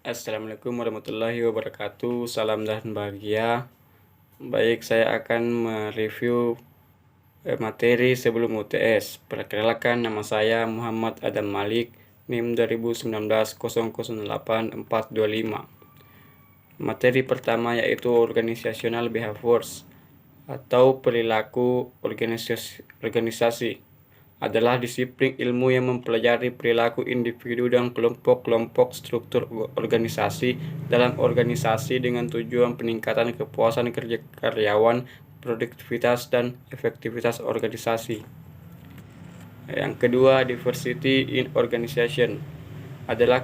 Assalamualaikum warahmatullahi wabarakatuh. Salam dan bahagia. Baik, saya akan mereview materi sebelum UTS. Perkenalkan, nama saya Muhammad Adam Malik, NIM 2019 008425. Materi pertama yaitu Organizational Behaviors atau perilaku organisasi adalah disiplin ilmu yang mempelajari perilaku individu dan kelompok-kelompok struktur organisasi dalam organisasi dengan tujuan peningkatan kepuasan kerja karyawan, produktivitas, dan efektivitas organisasi. Yang kedua, diversity in organization adalah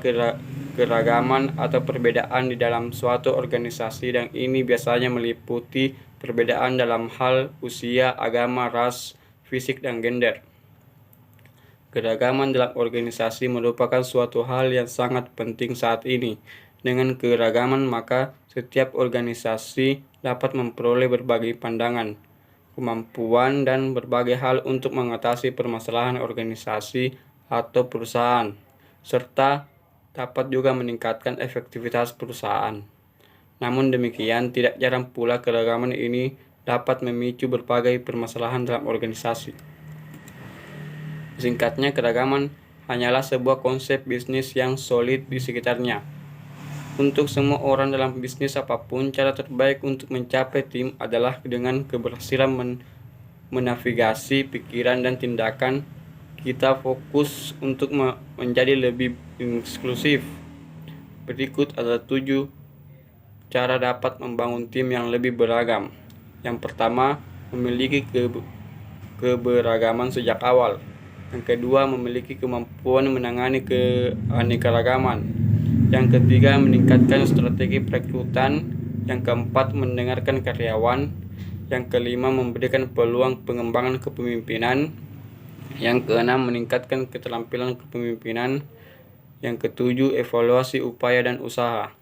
keragaman atau perbedaan di dalam suatu organisasi, dan ini biasanya meliputi perbedaan dalam hal usia, agama, ras, fisik, dan gender. Keragaman dalam organisasi merupakan suatu hal yang sangat penting saat ini. Dengan keragaman, maka setiap organisasi dapat memperoleh berbagai pandangan, kemampuan, dan berbagai hal untuk mengatasi permasalahan organisasi atau perusahaan, serta dapat juga meningkatkan efektivitas perusahaan. Namun demikian, tidak jarang pula keragaman ini dapat memicu berbagai permasalahan dalam organisasi. Singkatnya, keragaman hanyalah sebuah konsep bisnis yang solid di sekitarnya. Untuk semua orang dalam bisnis apapun, cara terbaik untuk mencapai tim adalah dengan keberhasilan menavigasi pikiran dan tindakan kita fokus untuk menjadi lebih inklusif. Berikut ada 7 cara dapat membangun tim yang lebih beragam. Yang pertama, memiliki keberagaman sejak awal. Yang kedua, memiliki kemampuan menangani keanekaragaman. Yang ketiga, meningkatkan strategi perekrutan. Yang keempat, mendengarkan karyawan. Yang kelima, memberikan peluang pengembangan kepemimpinan. Yang keenam, meningkatkan keterampilan kepemimpinan. Yang ketujuh, evaluasi upaya dan usaha.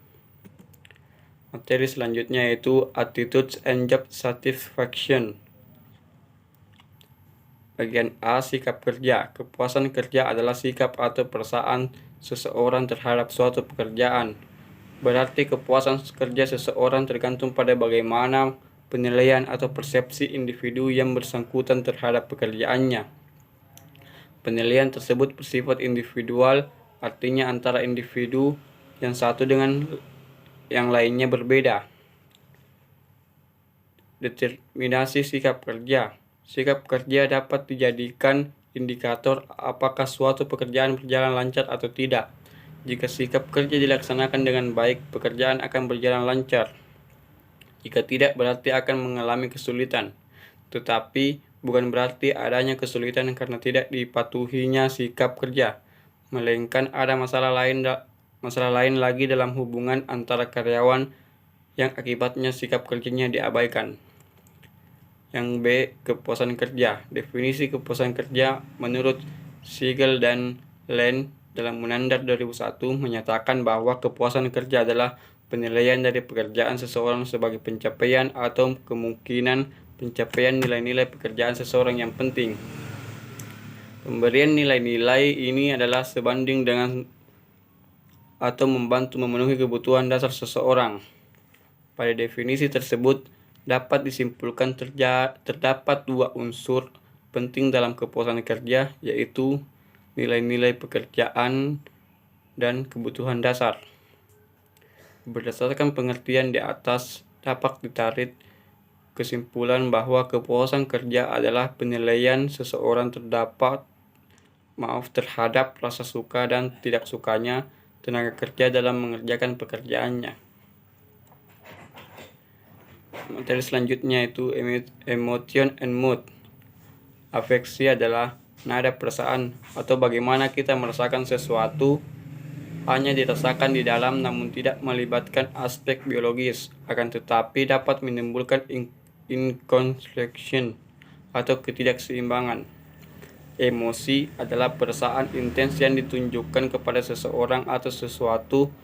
Materi selanjutnya yaitu Attitudes and Job Satisfaction. Bagian A, sikap kerja. Kepuasan kerja adalah sikap atau perasaan seseorang terhadap suatu pekerjaan. Berarti kepuasan kerja seseorang tergantung pada bagaimana penilaian atau persepsi individu yang bersangkutan terhadap pekerjaannya. Penilaian tersebut bersifat individual, artinya antara individu yang satu dengan yang lainnya berbeda. Determinasi sikap kerja. Sikap kerja dapat dijadikan indikator apakah suatu pekerjaan berjalan lancar atau tidak. Jika sikap kerja dilaksanakan dengan baik, pekerjaan akan berjalan lancar. Jika tidak, berarti akan mengalami kesulitan. Tetapi bukan berarti adanya kesulitan karena tidak dipatuhinya sikap kerja, melainkan ada masalah lain lagi dalam hubungan antara karyawan yang akibatnya sikap kerjanya diabaikan. Yang B, kepuasan kerja. Definisi kepuasan kerja menurut Siegel dan Lane dalam Munandar 2001 menyatakan bahwa kepuasan kerja adalah penilaian dari pekerjaan seseorang sebagai pencapaian atau kemungkinan pencapaian nilai-nilai pekerjaan seseorang yang penting. Pemberian nilai-nilai ini adalah sebanding dengan atau membantu memenuhi kebutuhan dasar seseorang. Pada definisi tersebut dapat disimpulkan terdapat 2 unsur penting dalam kepuasan kerja, yaitu nilai-nilai pekerjaan dan kebutuhan dasar. Berdasarkan pengertian di atas, dapat ditarik kesimpulan bahwa kepuasan kerja adalah penilaian seseorang terhadap rasa suka dan tidak sukanya tenaga kerja dalam mengerjakan pekerjaannya. Materi selanjutnya itu Emotion and Mood. Afeksi adalah nada perasaan atau bagaimana kita merasakan sesuatu hanya dirasakan di dalam namun tidak melibatkan aspek biologis, akan tetapi dapat menimbulkan inconnection atau ketidakseimbangan. Emosi adalah perasaan intens yang ditunjukkan kepada seseorang atau sesuatu,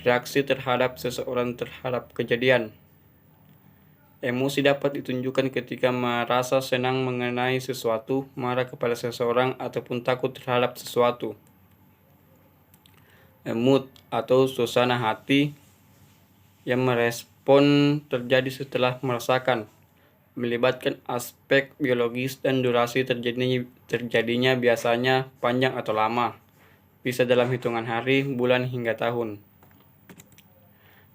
reaksi terhadap seseorang terhadap kejadian. Emosi dapat ditunjukkan ketika merasa senang mengenai sesuatu, marah kepada seseorang, ataupun takut terhadap sesuatu. mood atau suasana hati yang merespon terjadi setelah merasakan, melibatkan aspek biologis dan durasi terjadinya biasanya panjang atau lama, bisa dalam hitungan hari, bulan, hingga tahun.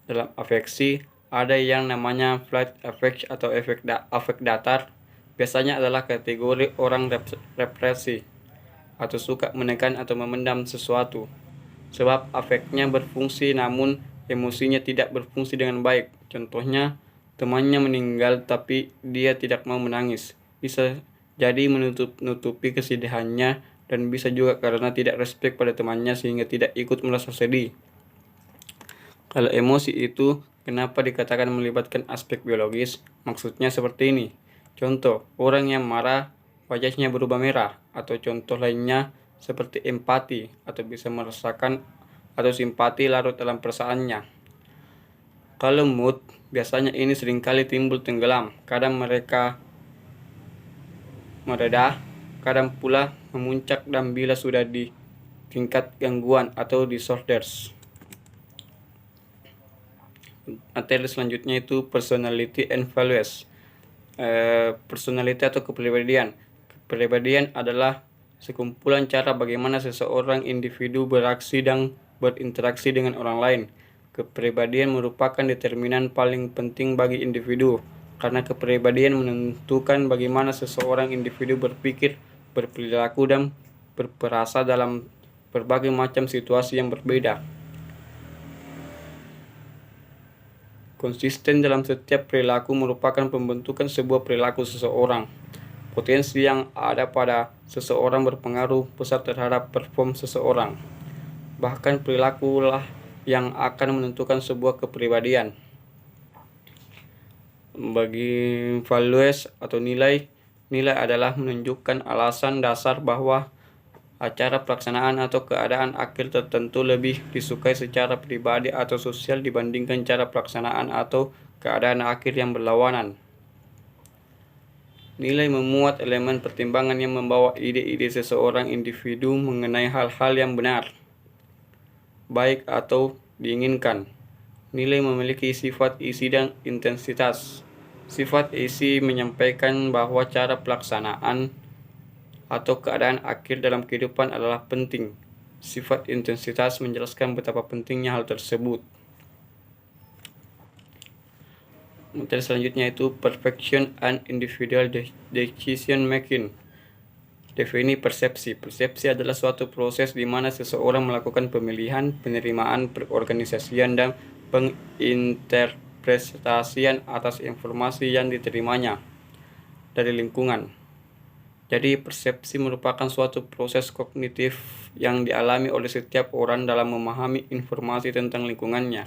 Dalam afeksi, ada yang namanya flight affect atau afek datar. Biasanya adalah kategori orang represi atau suka menekan atau memendam sesuatu. Sebab afeknya berfungsi namun emosinya tidak berfungsi dengan baik. Contohnya, temannya meninggal tapi dia tidak mau menangis. Bisa jadi menutupi kesedihannya, dan bisa juga karena tidak respek pada temannya sehingga tidak ikut merasa sedih. Kalau emosi itu kenapa dikatakan melibatkan aspek biologis? Maksudnya seperti ini. Contoh, orang yang marah wajahnya berubah merah, atau contoh lainnya seperti empati atau bisa merasakan atau simpati larut dalam perasaannya. Kalau mood, biasanya ini seringkali timbul tenggelam, kadang mereka meredah, kadang pula memuncak, dan bila sudah di tingkat gangguan atau disorders. Materi selanjutnya itu personality and values. Personality atau kepribadian. Kepribadian adalah sekumpulan cara bagaimana seseorang individu beraksi dan berinteraksi dengan orang lain. Kepribadian merupakan determinan paling penting bagi individu, karena kepribadian menentukan bagaimana seseorang individu berpikir, berperilaku, dan berperasa dalam berbagai macam situasi yang berbeda. Konsisten dalam setiap perilaku merupakan pembentukan sebuah perilaku seseorang. Potensi yang ada pada seseorang berpengaruh besar terhadap perform seseorang. Bahkan perilakulah yang akan menentukan sebuah kepribadian. Bagi values atau nilai adalah menunjukkan alasan dasar bahwa acara pelaksanaan atau keadaan akhir tertentu lebih disukai secara pribadi atau sosial dibandingkan cara pelaksanaan atau keadaan akhir yang berlawanan. Nilai memuat elemen pertimbangan yang membawa ide-ide seseorang individu mengenai hal-hal yang benar, baik atau diinginkan. Nilai memiliki sifat isi dan intensitas. Sifat isi menyampaikan bahwa cara pelaksanaan atau keadaan akhir dalam kehidupan adalah penting. Sifat intensitas menjelaskan betapa pentingnya hal tersebut. Materi selanjutnya itu perfection and individual decision making. Definisi persepsi. Persepsi adalah suatu proses di mana seseorang melakukan pemilihan, penerimaan, perorganisasian, dan penginterpretasian atas informasi yang diterimanya dari lingkungan. Jadi persepsi merupakan suatu proses kognitif yang dialami oleh setiap orang dalam memahami informasi tentang lingkungannya.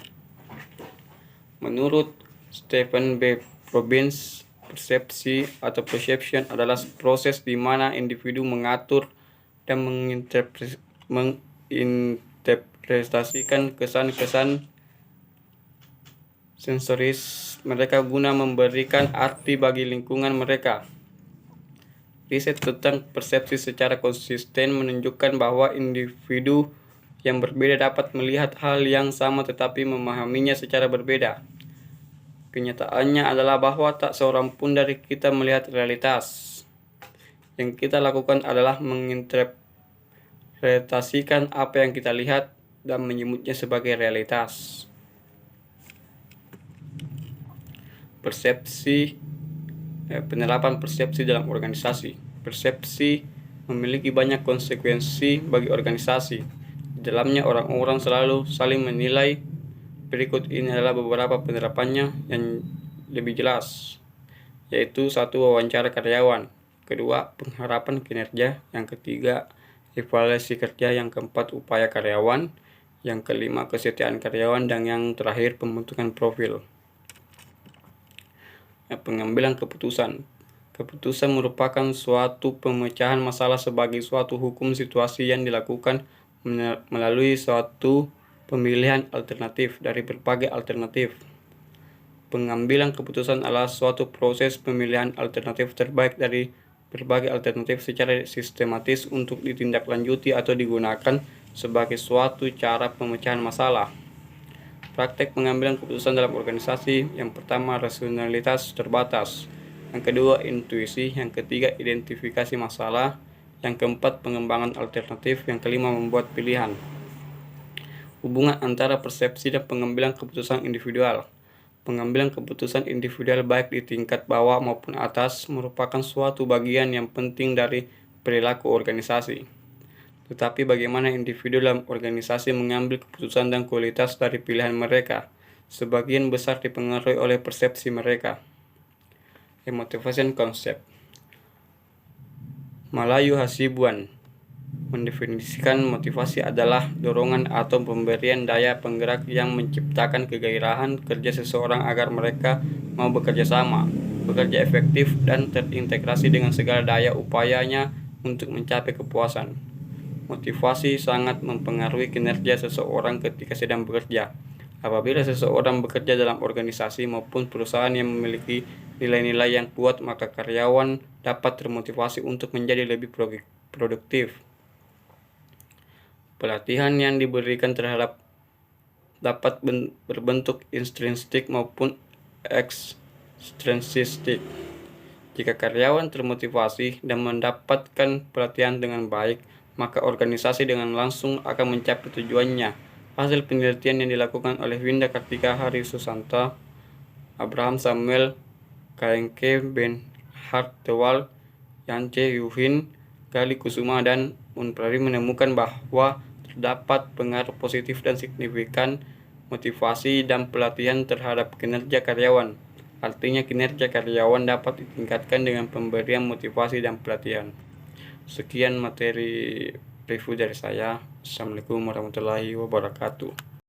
Menurut Stephen B. Robbins, persepsi atau perception adalah proses di mana individu mengatur dan menginterpretasikan kesan-kesan sensoris mereka guna memberikan arti bagi lingkungan mereka. Riset tentang persepsi secara konsisten menunjukkan bahwa individu yang berbeda dapat melihat hal yang sama tetapi memahaminya secara berbeda. Kenyataannya adalah bahwa tak seorang pun dari kita melihat realitas. Yang kita lakukan adalah menginterpretasikan apa yang kita lihat dan menyebutnya sebagai realitas. Penerapan persepsi dalam organisasi. Persepsi memiliki banyak konsekuensi bagi organisasi. Di dalamnya orang-orang selalu saling menilai. Berikut ini adalah beberapa penerapannya yang lebih jelas, yaitu 1. Wawancara karyawan. 2. Pengharapan kinerja. Yang 3. Evaluasi kerja. Yang 4. Upaya karyawan. Yang 5. Kesetiaan karyawan. Dan yang terakhir pembentukan profil. Pengambilan keputusan. Keputusan merupakan suatu pemecahan masalah sebagai suatu hukum situasi yang dilakukan melalui suatu pemilihan alternatif dari berbagai alternatif. Pengambilan keputusan adalah suatu proses pemilihan alternatif terbaik dari berbagai alternatif secara sistematis untuk ditindaklanjuti atau digunakan sebagai suatu cara pemecahan masalah. Praktek pengambilan keputusan dalam organisasi: yang pertama, rasionalitas terbatas; yang kedua, intuisi; yang ketiga, identifikasi masalah; yang keempat, pengembangan alternatif; yang kelima, membuat pilihan. Hubungan antara persepsi dan pengambilan keputusan individual. Pengambilan keputusan individual baik di tingkat bawah maupun atas merupakan suatu bagian yang penting dari perilaku organisasi. Tetapi bagaimana individu dalam organisasi mengambil keputusan dan kualitas dari pilihan mereka, sebagian besar dipengaruhi oleh persepsi mereka. Motivation concept. Malayu Hasibuan mendefinisikan motivasi adalah dorongan atau pemberian daya penggerak yang menciptakan kegairahan kerja seseorang agar mereka mau bekerja sama, bekerja efektif, dan terintegrasi dengan segala daya upayanya untuk mencapai kepuasan. Motivasi sangat mempengaruhi kinerja seseorang ketika sedang bekerja. Apabila seseorang bekerja dalam organisasi maupun perusahaan yang memiliki nilai-nilai yang kuat, maka karyawan dapat termotivasi untuk menjadi lebih produktif. Pelatihan yang diberikan terhadap dapat berbentuk intrinsik maupun ekstrinsik. Jika karyawan termotivasi dan mendapatkan pelatihan dengan baik, maka organisasi dengan langsung akan mencapai tujuannya. Hasil penelitian yang dilakukan oleh Winda Kartika, Hari Susanta, Abraham Samuel, Kaengke, Ben Hartwell, Yance Yuhin, Gali Kusuma, dan Unprari menemukan bahwa terdapat pengaruh positif dan signifikan motivasi dan pelatihan terhadap kinerja karyawan. Artinya kinerja karyawan dapat ditingkatkan dengan pemberian motivasi dan pelatihan. Sekian materi review dari saya. Assalamualaikum warahmatullahi wabarakatuh.